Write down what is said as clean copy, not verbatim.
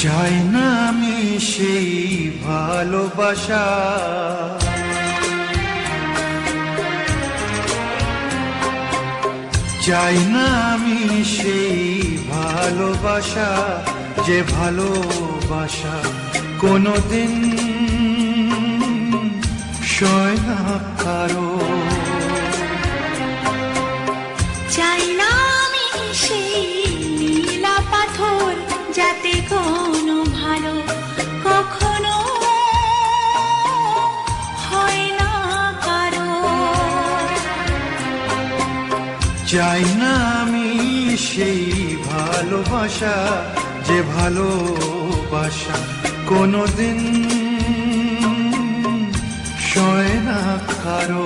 চাই না আমি সেই ভালোবাসা, চাই না আমি সেই ভালোবাসা, যে ভালোবাসা কোনোদিন সয় না কারো। চাই না আমি সেই নীলা পাথর, যাতে কোনো ভালো কখনো হয় না কারো। চাই না আমি সেই ভালোবাসা, যে ভালোবাসা কোনোদিন সয় না কারো।